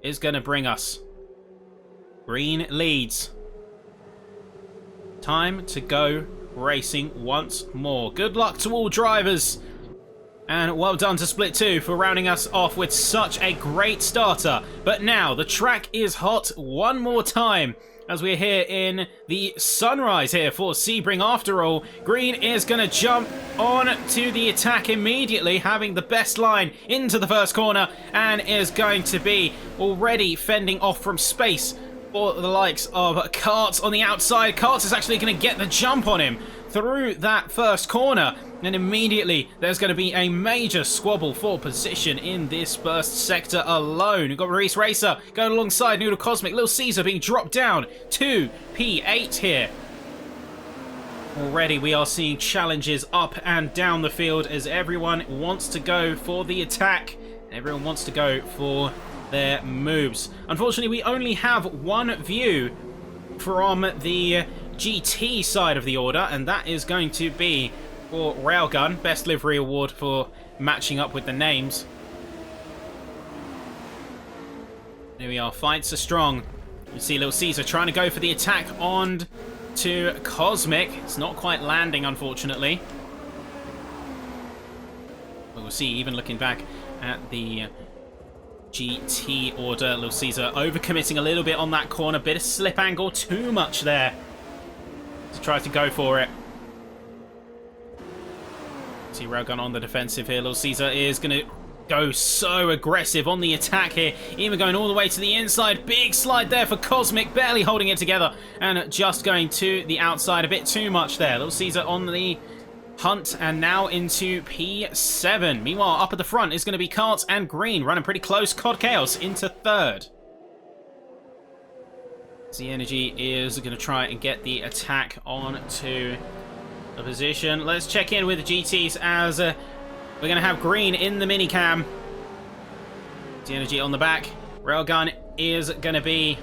is going to bring us. Green leads. Time to go racing once more. Good luck to all drivers. And well done to Split 2 for rounding us off with such a great starter. But now the track is hot one more time as we're here in the sunrise here for Sebring. After all, Green is going to jump on to the attack immediately, having the best line into the first corner, and is going to be already fending off from space for the likes of Karts on the outside. Karts is actually going to get the jump on him through that first corner, and immediately there's going to be a major squabble for position in this first sector alone. We've got Maurice Racer going alongside Noodle Cosmic. Little Caesar being dropped down to P8 here. Already we are seeing challenges up and down the field as everyone wants to go for the attack. Everyone wants to go for their moves. Unfortunately, we only have one view from the GT side of the order, and that is going to be for Railgun. Best livery award for matching up with the names. There we are. Fights are strong. You see Little Caesar trying to go for the attack on to Cosmic. It's not quite landing, unfortunately. But we'll see, even looking back at the GT order, Little Caesar overcommitting a little bit on that corner. Bit of slip angle, too much there to try to go for it. See Railgun on the defensive here. Little Caesar is going to go so aggressive on the attack here, even going all the way to the inside. Big slide there for Cosmic, barely holding it together, and just going to the outside a bit too much there. Little Caesar on the hunt, and now into P7. Meanwhile, up at the front is going to be Karts and Green, running pretty close. Cod Chaos into third. The Energy is going to try and get the attack on to the position. Let's check in with the GTs as we're going to have Green in the minicam. The Energy on the back. Railgun is going to be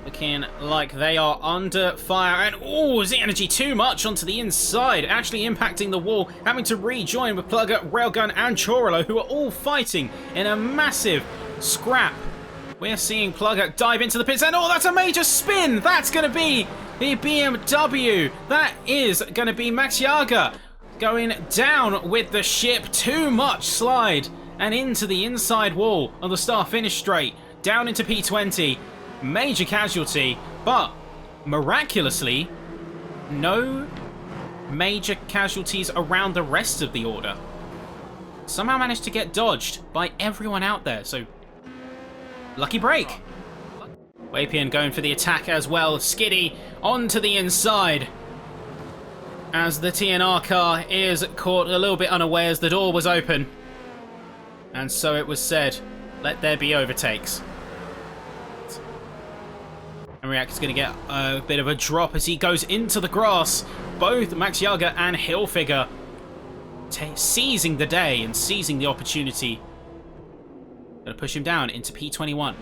looking like they are under fire. And oh, the Energy too much onto the inside, actually impacting the wall, having to rejoin with Plugger, Railgun and Chorolo, who are all fighting in a massive scrap. We're seeing Plugger dive into the pits, and oh, that's a major spin! That's going to be the BMW. That is going to be Max Jager going down with the ship. Too much slide, and into the inside wall of the start finish straight, down into P20. Major casualty, but miraculously, no major casualties around the rest of the order. Somehow managed to get dodged by everyone out there, so lucky break. Wapian going for the attack as well. Skiddy onto the inside as the TNR car is caught a little bit unawares. The door was open, and so it was said, let there be overtakes. And RHEC is going to get a bit of a drop as he goes into the grass. Both Max Jager and Hilfiger seizing the day and seizing the opportunity. Going to push him down into P21.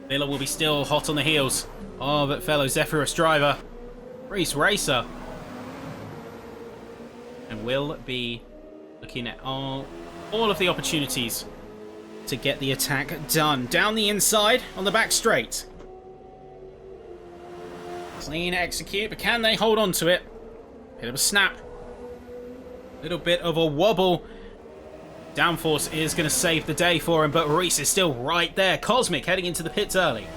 Miller will be still hot on the heels of fellow Zephyrus driver Reese Racer, and will be looking at all of the opportunities to get the attack done. Down the inside on the back straight. Clean execute, but can they hold on to it? Bit of a snap. Little bit of a wobble. Downforce is going to save the day for him, but Reese is still right there. Cosmic heading into the pits early.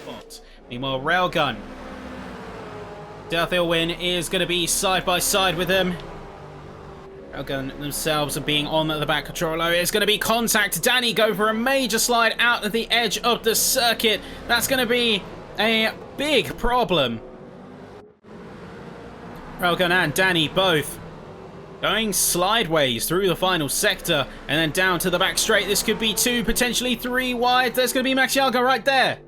But meanwhile, Railgun. Death Ilwin is going to be side by side with him. Railgun themselves are being on the back controller. It's going to be contact. Danny go for a major slide out at the edge of the circuit. That's going to be a big problem. Railgun and Danny both going slideways through the final sector and then down to the back straight. This could be 2, potentially 3 wide. There's going to be Max Jager right there.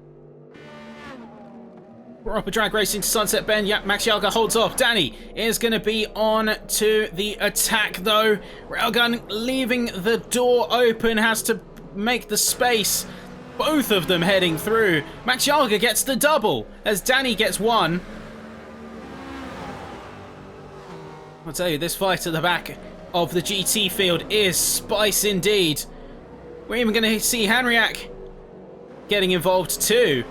Proper drag racing to Sunset Bend. Yep, Max Jager holds off. Danny is going to be on to the attack though. Railgun leaving the door open, has to make the space. Both of them heading through. Max Jager gets the double as Danny gets 1. I'll tell you, this fight at the back of the GT field is spice indeed. We're even going to see RHEC getting involved too.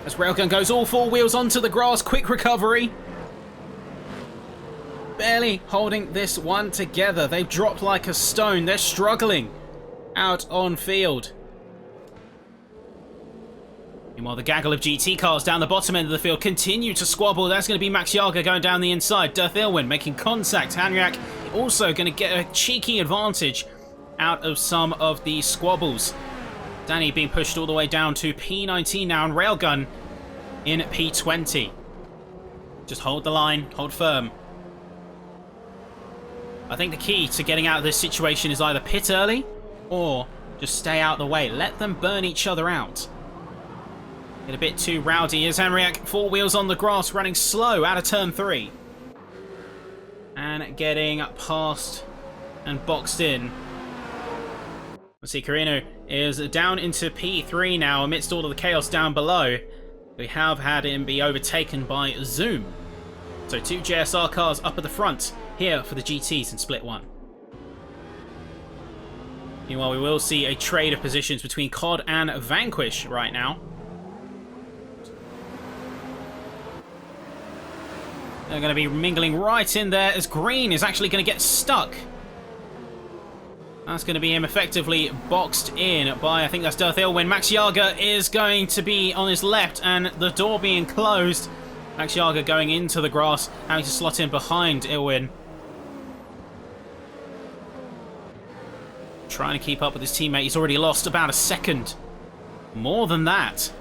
As Railgun goes all four wheels onto the grass, quick recovery. Barely holding this one together. They've dropped like a stone. They're struggling out on field. Meanwhile, the gaggle of GT cars down the bottom end of the field continue to squabble. That's going to be Max Jager going down the inside. Dirth Ilwin making contact. RHEC also going to get a cheeky advantage out of some of the squabbles. Danny being pushed all the way down to P19 now, and Railgun in P20. Just hold the line, hold firm. I think the key to getting out of this situation is either pit early or just stay out of the way. Let them burn each other out. Get a bit too rowdy as RHEC, four wheels on the grass, running slow out of turn 3. And getting past and boxed in. Let's see, Carino is down into P3 now amidst all of the chaos down below. We have had him be overtaken by Zoom. So 2 JSR cars up at the front here for the GTs in split 1. Meanwhile, we will see a trade of positions between COD and Vanquish right now. They're going to be mingling right in there as Green is actually going to get stuck. That's going to be him effectively boxed in by, I think that's Dirth Ilwin. Max Jager is going to be on his left and the door being closed. Max Jager going into the grass, having to slot in behind Ilwin. Trying to keep up with his teammate. He's already lost about a second. More than that.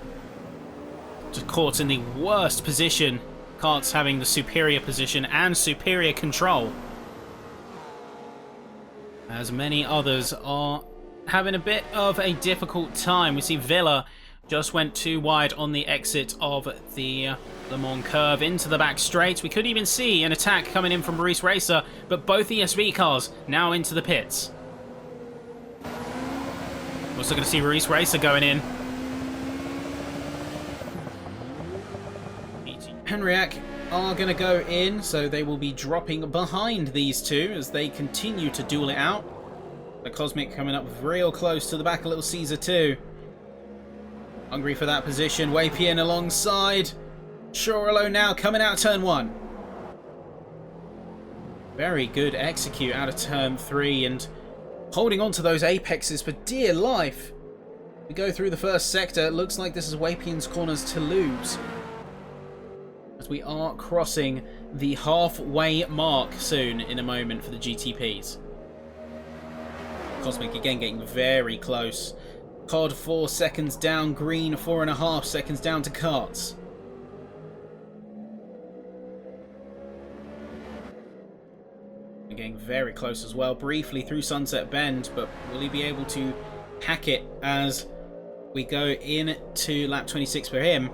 Just caught in the worst position. Karts having the superior position and superior control. As many others are having a bit of a difficult time. We see Villa just went too wide on the exit of the Le Mans curve into the back straight. We could even see an attack coming in from Reese Racer, but both ESV cars now into the pits. We're also going to see Reese Racer going in. RHEC are going to go in, so they will be dropping behind these two as they continue to duel it out. The Cosmic coming up real close to the back of Little Caesar too. Hungry for that position. Wapian alongside. Chorolo now coming out of turn 1. Very good execute out of turn 3 and holding on to those apexes for dear life. We go through the first sector. It looks like this is Wapian's corners to lose, as we are crossing the halfway mark soon in a moment for the GTPs. Cosmic again getting very close. COD 4 seconds down, Green 4.5 seconds down to Karts. Getting very close as well, briefly through Sunset Bend, but will he be able to hack it as we go into lap 26 for him?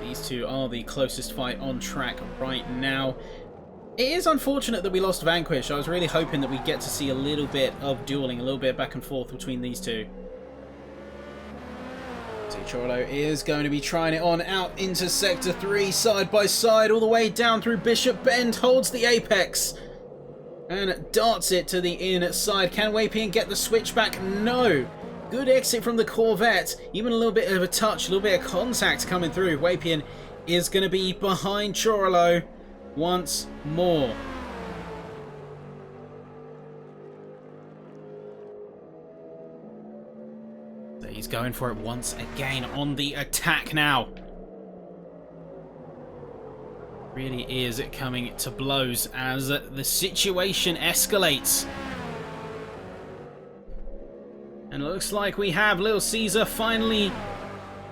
These two are the closest fight on track right now. It is unfortunate that we lost Vanquish. I was really hoping that we'd get to see a little bit of dueling, a little bit back and forth between these two. So Chorlo is going to be trying it on out into Sector 3, side by side, all the way down through Bishop Bend, holds the apex, and darts it to the inside. Can Wapian get the switch back? No. Good exit from the Corvette. Even a little bit of a touch, a little bit of contact coming through. Wapian is going to be behind Chorolo once more. So he's going for it once again on the attack now. Really is coming to blows as the situation escalates. And it looks like we have Little Caesar finally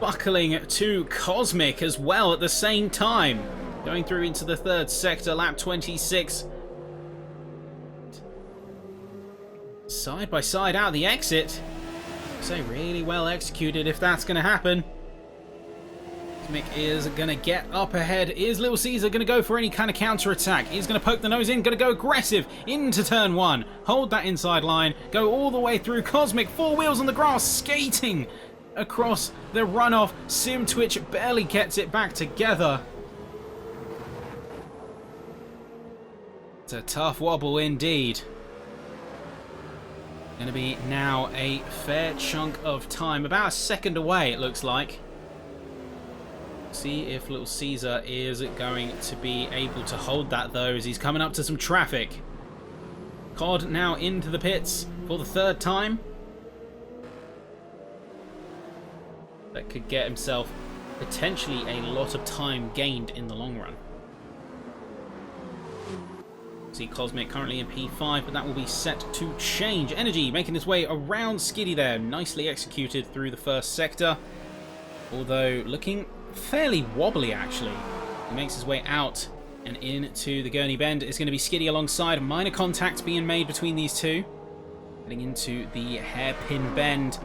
buckling to Cosmic as well at the same time. Going through into the third sector, lap 26. Side by side out the exit. So really well executed if that's going to happen. Cosmic is going to get up ahead. Is Little Caesar going to go for any kind of counter attack? He's going to poke the nose in, going to go aggressive into turn 1. Hold that inside line, go all the way through. Cosmic, 4 wheels on the grass, skating across the runoff. Sim Twitch barely gets it back together. It's a tough wobble indeed. Going to be now a fair chunk of time. About a second away, it looks like. See if Little Caesar is going to be able to hold that, though, as he's coming up to some traffic. Cod now into the pits for the third time. That could get himself potentially a lot of time gained in the long run. See Cosmic currently in P5, but that will be set to change. Energy making his way around Skiddy there. Nicely executed through the first sector. Although looking fairly wobbly, actually. He makes his way out and into the Gurney Bend. It's going to be Skiddy alongside. Minor contact being made between these two. Getting into the hairpin bend.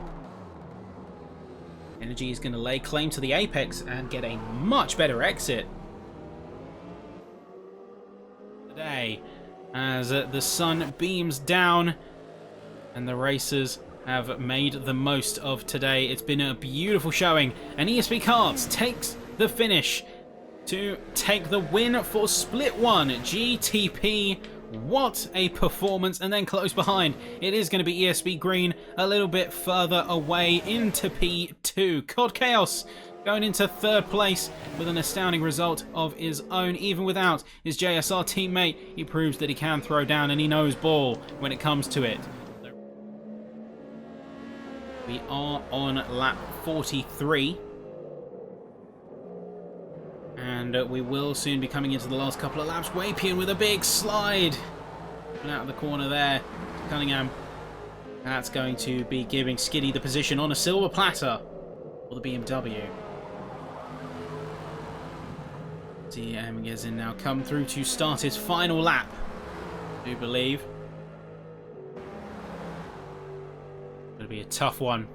Energy is going to lay claim to the apex and get a much better exit today, as the sun beams down and the racers have made the most of today. It's been a beautiful showing, and ESP Karts takes the finish to take the win for Split 1 GTP. What a performance. And then close behind, it is going to be ESP Green a little bit further away into P2. Cod Chaos going into third place with an astounding result of his own. Even without his JSR teammate, he proves that he can throw down and he knows ball when it comes to it. We are on lap 43. And we will soon be coming into the last couple of laps. Wapian with a big slide. Out of the corner there. Cunningham. That's going to be giving Skiddy the position on a silver platter for the BMW. DM Gezin now come through to start his final lap, I do believe. It'll be a tough one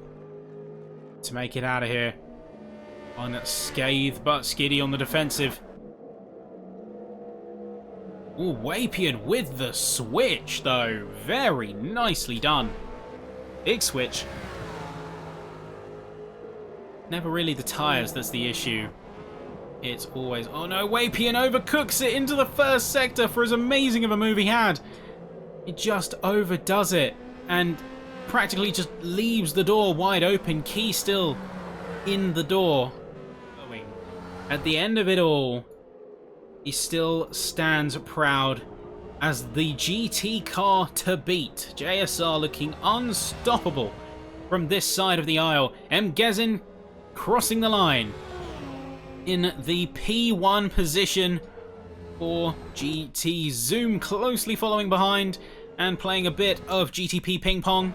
to make it out of here. Unscathed, but Skiddy on the defensive. Ooh, Wapian with the switch, though. Very nicely done. Big switch. Never really the tyres that's the issue. It's always... Oh no, Wapian overcooks it into the first sector for as amazing of a move he had. He just overdoes it and practically just leaves the door wide open. Key still in the door. At the end of it all, he still stands proud as the GT car to beat. JSR looking unstoppable from this side of the aisle. Gezin crossing the line in the P1 position for GT. Zoom closely following behind and playing a bit of GTP ping pong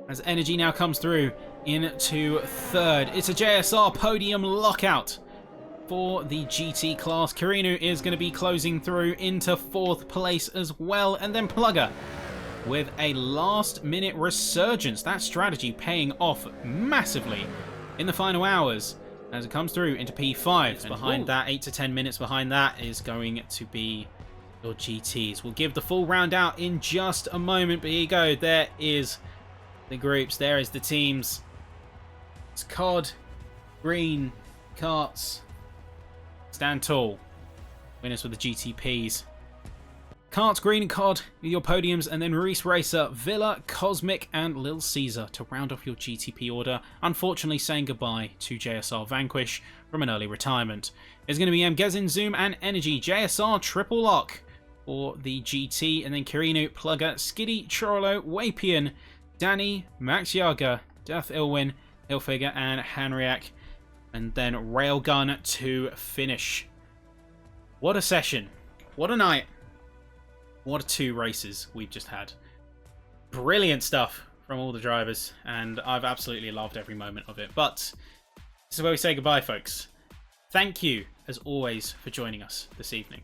as Energy now comes through into third. It's a JSR podium lockout for the GT class. Kirinu is going to be closing through into fourth place as well. And then Plugger with a last minute resurgence. That strategy paying off massively in the final hours as it comes through into P5. And behind that, 8 to 10 minutes behind that, is going to be your GTs. We'll give the full round out in just a moment, but here you go. There is the groups. There is the teams. It's Cod, Green, Karts. Stand tall. Winners with the GTPs. Karts, Green, and Cod with your podiums, and then Reese Racer, Villa, Cosmic, and Lil Caesar to round off your GTP order. Unfortunately, saying goodbye to JSR Vanquish from an early retirement. There's going to be Gezin, Zoom, and Energy. JSR triple lock for the GT, and then Kirinu, Plugger, Skiddy, Chorolo, Wapian, Danny, Max Yaga, Death Ilwin, Hilfiger, and RHEC, and then Railgun to finish. What a session. What a night. What 2 races we've just had. Brilliant stuff from all the drivers, and I've absolutely loved every moment of it. But this is where we say goodbye, folks. Thank you, as always, for joining us this evening.